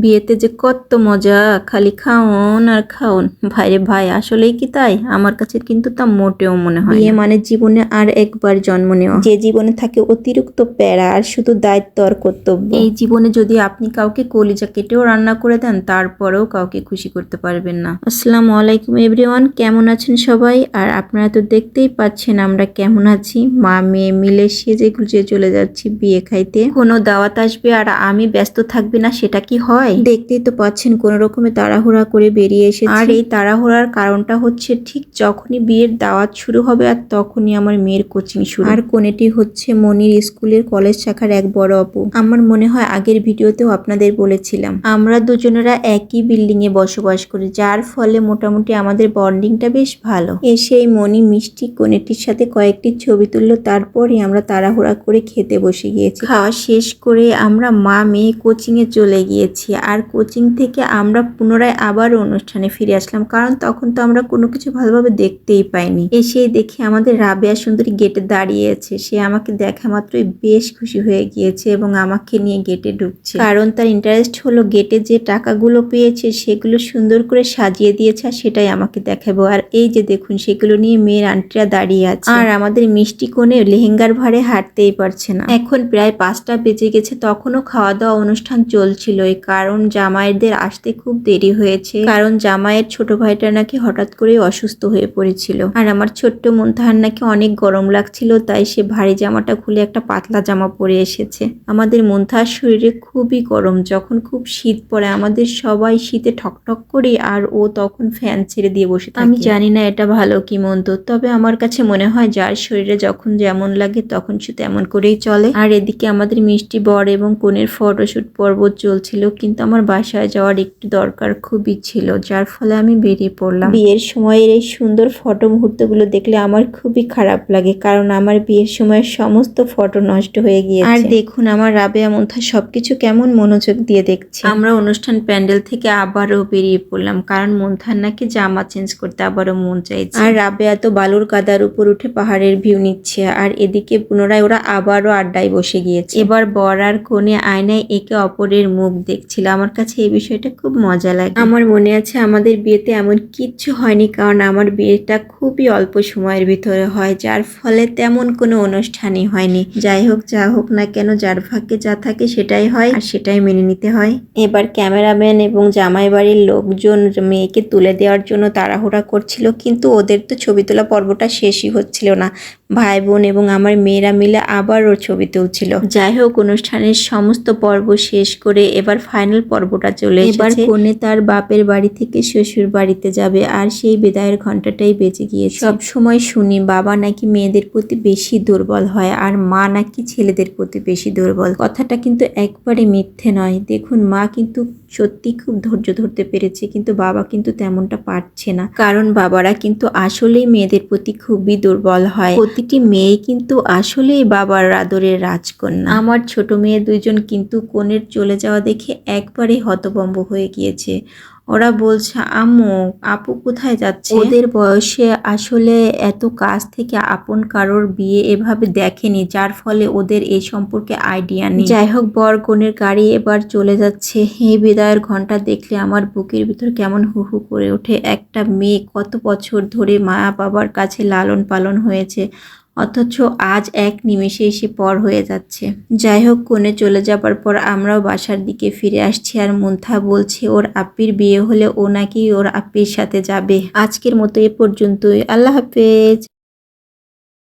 বিয়েতে যে কত মজা, খালি খাওন আর খাওন। ভাইরে ভাই, আসলেই কি তাই? আমার কাছে কিন্তু তা মোটেও মনে হয় বিয়ে মানে জীবনে আর একবার জন্ম নেওয়া, যে জীবনে থাকে অতিরিক্ত প্যারা আর শুধু দায়িত্ব আর কর্তব্য। এই জীবনে যদি আপনি কাউকে কলিজা কেটেও রান্না করে দেন, তারপরেও কাউকে খুশি করতে পারবেন না। আসসালামু আলাইকুম এভরিওয়ান, কেমন আছেন সবাই? আর আপনারা তো দেখতেই পাচ্ছেন আমরা কেমন আছি। মা মেয়ে মিলে সেজে গুজে চলে যাচ্ছি বিয়ে খাইতে। কোনো দাওয়াত আসবে আর আমি ব্যস্ত থাকবে না, সেটা কি হয়? দেখতেই তো পাচ্ছেন কোন রকমে তাড়াহুড়া করে বেরিয়ে এসেছি। আর এই তাড়াহুড়ার কারণটা হচ্ছে ঠিক যখনই বিয়ের দাওয়াত শুরু হবে আর তখনই আমার মেয়ের কোচিং শুরু। আর কোনেটি হচ্ছে মনির স্কুলের কলেজ শাখার এক বড় আপু। আমার মনে হয় আগের ভিডিওতেও আপনাদের বলেছিলাম আমরা দুজনেরা একই বিল্ডিং এ বসবাস করি, যার ফলে মোটামুটি আমাদের বন্ডিংটা বেশ ভালো। এসেই মনি মিষ্টি কোনেটির সাথে কয়েকটি ছবি তুললো, তারপরই আমরা তাড়াহুড়া করে খেতে বসে গিয়েছি। খাওয়া শেষ করে আমরা মা মেয়ে কোচিং এ চলে গিয়েছি। আর কোচিং থেকে আমরা পুনরায় আবার অনুষ্ঠানে ফিরে আসলাম, কারণ তখন তো আমরা কোনো কিছু ভালোভাবে দেখতেই পাইনি। এসেই দেখি আমাদের রাবেয়া সুন্দরী গেটে দাঁড়িয়ে আছে। সে আমাকে দেখা মাত্রই বেশ খুশি হয়ে গিয়েছে এবং আমাকে নিয়ে গেটে ঢুকছে, কারণ তার ইন্টারেস্ট হলো গেটে যে টাকাগুলো পেয়েছে সেগুলো সুন্দর করে সাজিয়ে দিয়েছে আর সেটাই আমাকে দেখাবো। আর এই যে দেখুন, সেগুলো নিয়ে মেয়ের আন্টিরা দাঁড়িয়ে আছে আর আমাদের মিষ্টি কোণে লেহেঙ্গার ভারে হাঁটতেই পারছে না। এখন প্রায় 5টা বেজে গেছে, তখনও খাওয়া দাওয়া অনুষ্ঠান চলছিল। এই কারণ জামাইদের আসতে খুব দেরি হয়েছে, কারণ জামাইয়ের ছোট ভাইটা নাকি হঠাৎ করে অসুস্থ হয়ে পড়েছিল। আর আমার ছোট্ট মুনতাহার নাকি অনেক গরম লাগছিল, তাই সে ভারী জামাটা খুলে একটা পাতলা জামা পরে এসেছে। আমাদের মুনতাহার শরীরে খুবই গরম, যখন খুব শীত পড়ে আমাদের সবাই শীতে ঠকঠক করি আর ও তখন ফ্যান ছেড়ে দিয়ে বসে থাকে। আমি জানি না এটা ভালো কি মন্দ, তবে আমার কাছে মনে হয় যার শরীরে যখন যেমন লাগে তখন সে তেমন করেই চলে। আর এদিকে আমাদের মিষ্টি বর এবং কনের ফটোশুট পর্ব চলছিল, কিন্তু আমার বাসায় যাওয়ার একটু দরকার খুবই ছিল, যার ফলে আমি বেরিয়ে পড়লাম। বিয়ের সময়ের এই সুন্দর ফটো মুহূর্তগুলো দেখলে আমার খুবই খারাপ লাগে, কারণ আমার বিয়ের সময়ের সমস্ত ফটো নষ্ট হয়ে গিয়েছে। আর দেখুন আমার রাবেয়া মুনতাহা সবকিছু কেমন মনোযোগ দিয়ে দেখছে। আমরা অনুষ্ঠান প্যান্ডেল থেকে আবারও বেরিয়ে পড়লাম, কারণ মুনতাহার নাকি জামা চেঞ্জ করতে আবারও মন চাইছে। আর রাবেয়া তো বালুর কাদার উপর উঠে পাহাড়ের ভিউ নিচ্ছে। আর এদিকে পুনরায় ওরা আবারও আড্ডায় বসে গিয়েছে। এবার বর আর কনে আয়নায় একে অপরের মুখ দেখছিল। আমার কাছে এই বিষয়টা খুব মজা লাগে। আমার মনে আছে আমাদের বিয়েতে এমন কিচ্ছু হয়নি, কারণ আমার বিয়েটা খুবই অল্প সময়ের ভিতরে হয়, যার ফলে তেমন কোনো অনুষ্ঠানই হয়নি। যাই হোক, যা হোক না কেন, যার ভাগ্যে যা থাকে সেটাই হয় আর সেটাই মেনে নিতে হয়। এবার ক্যামেরাম্যান এবং জামাই বাড়ির লোকজন মেয়েকে তুলে দেওয়ার জন্য তাড়াহুড়া করছিল, কিন্তু ওদের তো ছবি তোলা পর্বটা শেষই হচ্ছিল না। ভাই বোন এবং আমার মেয়েরা মিলে আবারও ছবি তুলছিল। যাই হোক, অনুষ্ঠানের সমস্ত পর্ব শেষ করে এবার ফাইনাল পর্বটা চলে এসেছে। এবার কনে তার বাপের বাড়ি থেকে শ্বশুর বাড়িতে যাবে, আর সেই বিদায়ের ঘন্টাটাই বেজে গিয়েছে। সব সময় শুনি বাবা নাকি মেয়েদের প্রতি বেশি দুর্বল হয় আর মা নাকি ছেলেদের প্রতি বেশি দুর্বল। কথাটা কিন্তু একবারে মিথ্যে নয়। দেখুন, মা কিন্তু সত্যি খুব ধৈর্য ধরতে পেরেছে, কিন্তু বাবা কিন্তু তেমনটা পারছে না, কারণ বাবারা কিন্তু আসলেই মেয়েদের প্রতি খুবই দুর্বল হয়। প্রতিটি মেয়ে কিন্তু আসলেই বাবার আদরের রাজকন্যা। আমার ছোট মেয়ে দুইজন কিন্তু কনের চলে যাওয়া দেখে একবারে হতভম্ব হয়ে গিয়েছে। ওরা বলছে, আম্মু আপু কোথায় যাচ্ছে? ওদের বয়সে আসলে এত কাছ থেকে আপন কারোর বিয়ে এভাবে দেখেনি, যার ফলে ওদের এই সম্পর্কে আইডিয়া নেই। যাই হোক, বর কনের গাড়ি এবার চলে যাচ্ছে। এই বিদায়ের ঘন্টা দেখলে আমার বুকের ভিতর কেমন হু হু করে ওঠে। একটা মেয়ে কত বছর ধরে মা বাবার কাছে লালন পালন হয়েছে, অথচ আজ এক নিমেষে এসে পর হয়ে যাচ্ছে। যাই হোক, কনে চলে যাবার পর আমরাও বাসার দিকে ফিরে আসছি। আর মুনতাহা বলছে ওর আপ্পির বিয়ে হলে ও নাকি ওর আপ্পির সাথে যাবে। আজকের মতো এ পর্যন্তই। আল্লাহ হাফেজ।